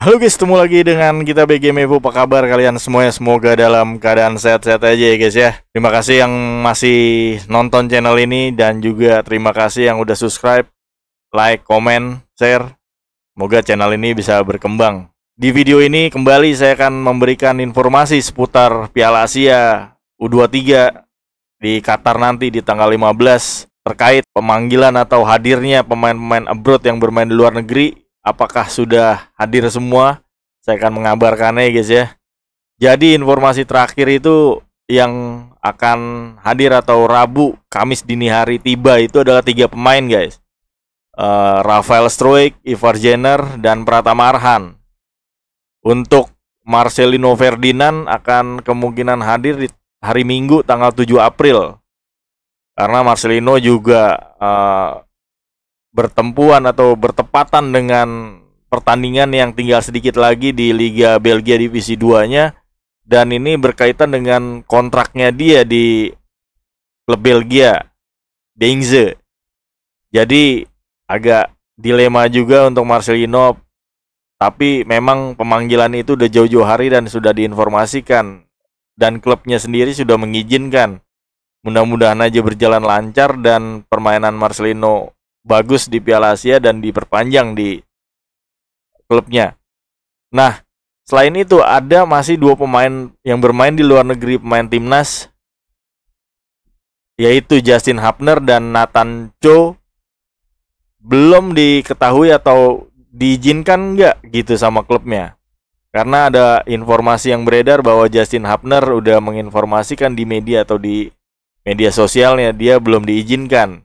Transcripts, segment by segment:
Halo guys, ketemu lagi dengan kita BG Mevo. Apa kabar kalian semuanya? Semoga dalam keadaan sehat-sehat aja ya guys ya. Terima kasih yang masih nonton channel ini, dan juga terima kasih yang udah subscribe, like, komen, share. Semoga channel ini bisa berkembang. Di video ini kembali saya akan memberikan informasi seputar Piala Asia U23 di Qatar nanti di tanggal 15, terkait pemanggilan atau hadirnya pemain-pemain abroad yang bermain di luar negeri. Apakah sudah hadir semua? Saya akan mengabarkannya guys ya. Jadi informasi terakhir itu yang akan hadir atau Rabu, Kamis dini hari tiba itu adalah 3 pemain guys. Rafael Struijk, Ivar Jenner, dan Pratama Arhan. Untuk Marcelino Ferdinand akan kemungkinan hadir di hari Minggu tanggal 7 April. Karena Marcelino juga bertempuran atau bertepatan dengan pertandingan yang tinggal sedikit lagi di Liga Belgia Divisi 2-nya, dan ini berkaitan dengan kontraknya dia di klub Belgia, Deinze. Jadi agak dilema juga untuk Marcelino, tapi memang pemanggilan itu udah jauh-jauh hari dan sudah diinformasikan, dan klubnya sendiri sudah mengizinkan. Mudah-mudahan aja berjalan lancar dan permainan Marcelino bagus di Piala Asia dan diperpanjang di klubnya. Nah, selain itu ada masih 2 pemain yang bermain di luar negeri, pemain timnas, yaitu Justin Hapner dan Nathan Cho. Belum diketahui atau diizinkan nggak gitu sama klubnya. Karena ada informasi yang beredar bahwa Justin Hapner udah menginformasikan di media atau di media sosialnya dia belum diizinkan.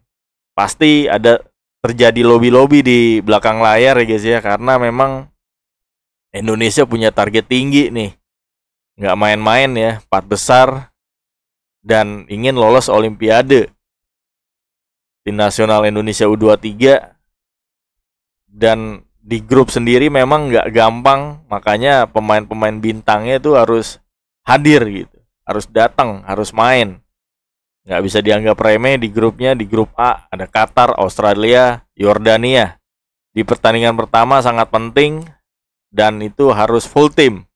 Pasti ada terjadi lobby-lobby di belakang layar ya guys ya, karena memang Indonesia punya target tinggi nih, nggak main-main ya, 4 besar, dan ingin lolos Olimpiade. Tim nasional Indonesia U23, dan di grup sendiri memang nggak gampang, makanya pemain-pemain bintangnya itu harus hadir gitu, harus datang, harus main. Nggak bisa dianggap remeh di grupnya. Di grup A ada Qatar, Australia, Yordania. Di pertandingan pertama sangat penting dan itu harus full tim.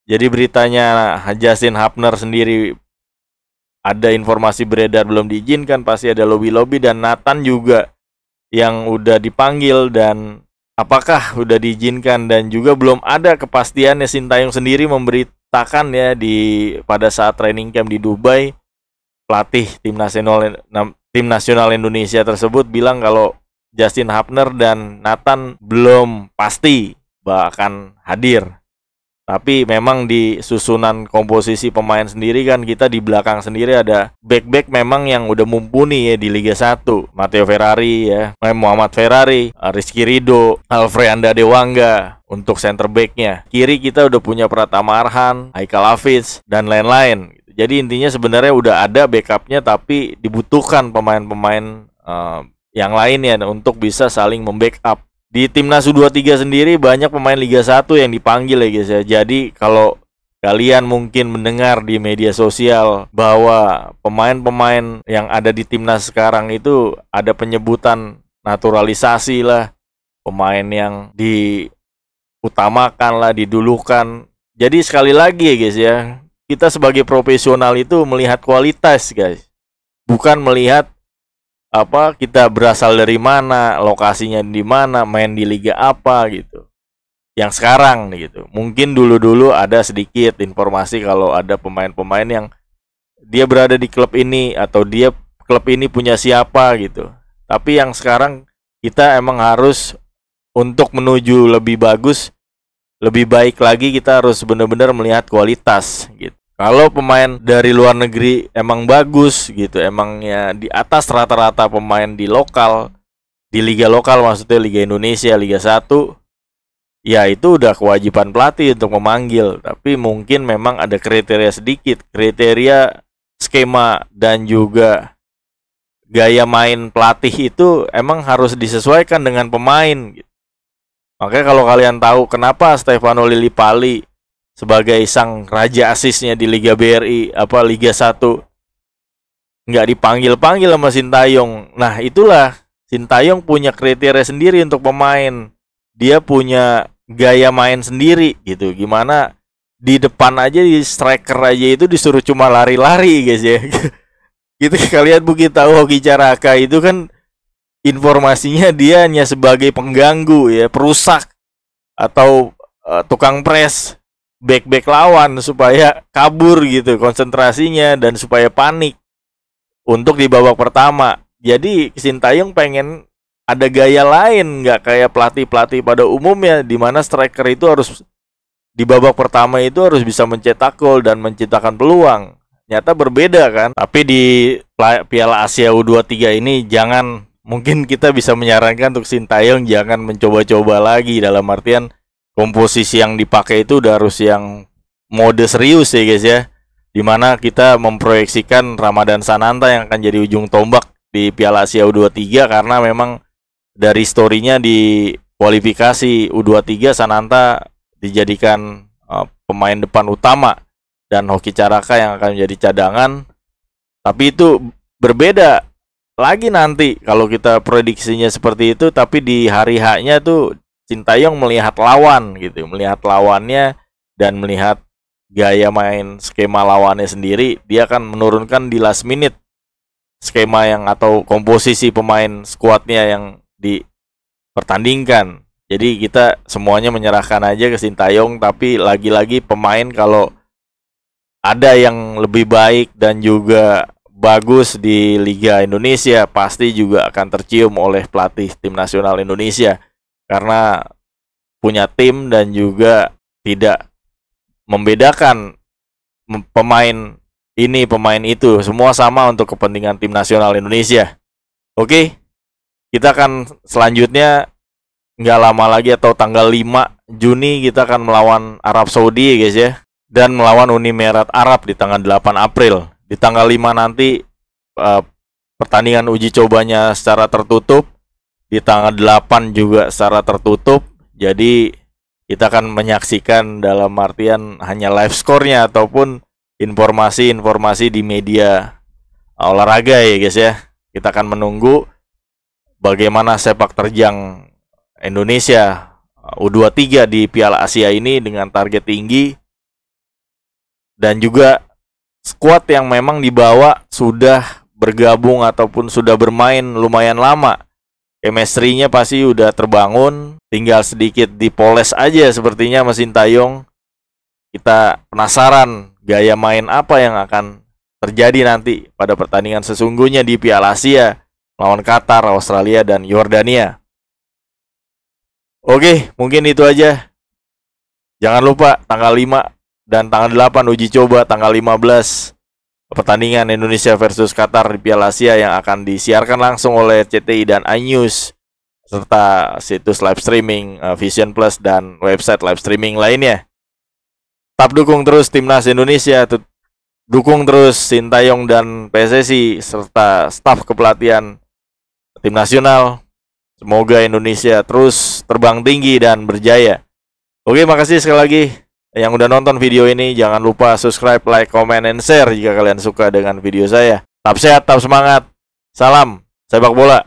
Jadi beritanya Justin Hapner sendiri ada informasi beredar belum diizinkan, pasti ada lobby-lobby. Dan Nathan juga yang udah dipanggil dan apakah udah diizinkan, dan juga belum ada kepastiannya. Sintayong sendiri memberitakan ya pada saat training camp di Dubai, pelatih tim nasional Indonesia tersebut bilang kalau Justin Hapner dan Nathan belum pasti bahkan hadir. Tapi memang di susunan komposisi pemain sendiri kan kita di belakang sendiri ada back-back memang yang udah mumpuni ya di Liga 1. Matteo Ferrari ya, Muhammad Ferrari, Rizky Ridho, Alfreanda Dewangga untuk center back-nya. Kiri kita udah punya Pratama Arhan, Haikal Hafiz, dan lain-lain. Jadi intinya sebenarnya udah ada backupnya, tapi dibutuhkan pemain-pemain yang lainnya untuk bisa saling membackup. Di Timnas U23 sendiri banyak pemain Liga 1 yang dipanggil ya guys ya. Jadi kalau kalian mungkin mendengar di media sosial bahwa pemain-pemain yang ada di Timnas sekarang itu ada penyebutan naturalisasi lah, pemain yang diutamakan lah, didulukan. Jadi sekali lagi ya guys ya, kita sebagai profesional itu melihat kualitas guys, bukan melihat kita berasal dari mana, lokasinya di mana, main di liga apa gitu. Yang sekarang gitu. Mungkin dulu-dulu ada sedikit informasi kalau ada pemain-pemain yang dia berada di klub ini atau dia klub ini punya siapa gitu. Tapi yang sekarang kita emang harus untuk menuju lebih bagus, lebih baik lagi, kita harus benar-benar melihat kualitas gitu. Kalau pemain dari luar negeri emang bagus gitu, emangnya di atas rata-rata pemain di lokal, di liga lokal maksudnya Liga Indonesia, Liga 1, ya itu udah kewajiban pelatih untuk memanggil. Tapi mungkin memang ada kriteria sedikit, kriteria skema dan juga gaya main pelatih itu emang harus disesuaikan dengan pemain gitu. Makanya kalau kalian tahu kenapa Stefano Lillipali sebagai sang raja asisnya di Liga BRI Liga 1 nggak dipanggil-panggil sama Sintayong. Nah itulah, Sintayong punya kriteria sendiri untuk pemain. Dia punya gaya main sendiri gitu. Gimana di depan aja, di striker aja itu disuruh cuma lari-lari guys ya. Gitu kalian mungkin tahu Hoki Caraka itu kan informasinya dia hanya sebagai pengganggu ya, perusak atau tukang pres back lawan supaya kabur gitu konsentrasinya dan supaya panik untuk di babak pertama. Jadi Sintayong pengen ada gaya lain, nggak kayak pelatih-pelatih pada umumnya di mana striker itu harus di babak pertama itu harus bisa mencetak gol dan menciptakan peluang. Nyata berbeda kan. Tapi di Piala Asia U23 ini mungkin kita bisa menyarankan untuk Sintayong jangan mencoba-coba lagi, dalam artian komposisi yang dipakai itu udah harus yang mode serius ya guys ya. Dimana kita memproyeksikan Ramadan Sananta yang akan jadi ujung tombak di Piala Asia U23 karena memang dari story-nya di kualifikasi U23 Sananta dijadikan pemain depan utama dan Hoki Caraka yang akan menjadi cadangan. Tapi itu berbeda lagi nanti kalau kita prediksinya seperti itu, tapi di hari H-nya tuh Sintayong melihat lawan gitu, melihat lawannya dan melihat gaya main skema lawannya sendiri, dia akan menurunkan di last minute skema yang atau komposisi pemain skuadnya yang dipertandingkan. Jadi kita semuanya menyerahkan aja ke Sintayong, tapi lagi-lagi pemain kalau ada yang lebih baik dan juga bagus di Liga Indonesia pasti juga akan tercium oleh pelatih tim nasional Indonesia karena punya tim dan juga tidak membedakan pemain ini pemain itu, semua sama untuk kepentingan tim nasional Indonesia. Oke, kita akan selanjutnya nggak lama lagi atau tanggal 5 Juni kita akan melawan Arab Saudi guys ya, dan melawan Uni Emirat Arab di tanggal 8 April. Di tanggal 5 nanti pertandingan uji cobanya secara tertutup, di tanggal 8 juga secara tertutup. Jadi kita akan menyaksikan dalam artian hanya live score-nya ataupun informasi-informasi di media olahraga ya guys ya. Kita akan menunggu bagaimana sepak terjang Indonesia U23 di Piala Asia ini dengan target tinggi dan juga skuad yang memang dibawa sudah bergabung ataupun sudah bermain lumayan lama. Chemistry-nya pasti udah terbangun, tinggal sedikit dipoles aja sepertinya sama Sintayong. Kita penasaran gaya main apa yang akan terjadi nanti pada pertandingan sesungguhnya di Piala Asia melawan Qatar, Australia, dan Yordania. Oke, mungkin itu aja. Jangan lupa tanggal 5 dan tanggal 8 uji coba, tanggal 15 pertandingan Indonesia versus Qatar di Piala Asia yang akan disiarkan langsung oleh CTI dan iNews serta situs live streaming Vision Plus dan website live streaming lainnya. Tetap dukung terus Timnas Indonesia, dukung terus Sintayong dan PSSI serta staf kepelatihan tim nasional. Semoga Indonesia terus terbang tinggi dan berjaya. Oke, makasih sekali lagi yang udah nonton video ini. Jangan lupa subscribe, like, comment, and share jika kalian suka dengan video saya. Tetap sehat, tetap semangat. Salam sepak bola.